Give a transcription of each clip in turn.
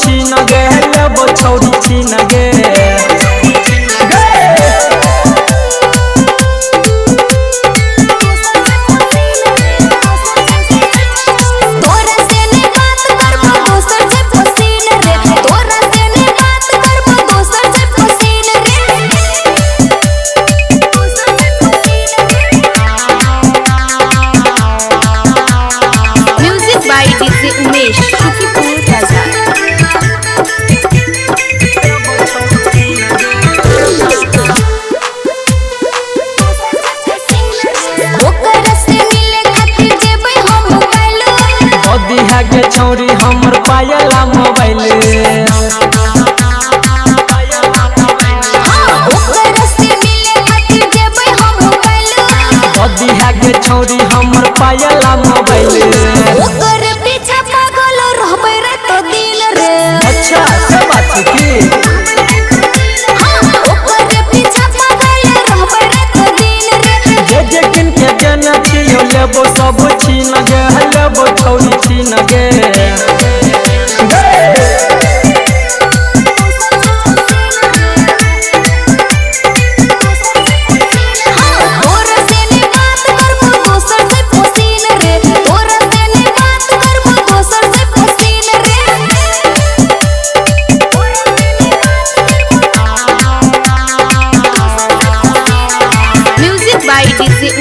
छीन गे लेबो छौरी छीन गे उमेश के छौरी हमर पायला मोबाइल दिहा के छौरी हमर पायला मोबाइल अच्छा सब बात की जे किन के देना छियो लेबो सब छीन गे लेबो छौरी छीन गे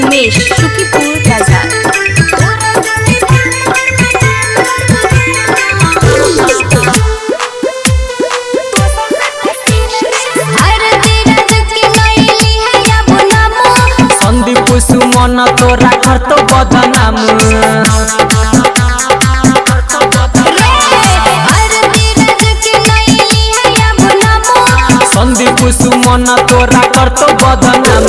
उमेश सुखीपुर बाजार संदीप सुमन तोरा करतो बदनाम संदीप सुमन तोरा करतो बदनाम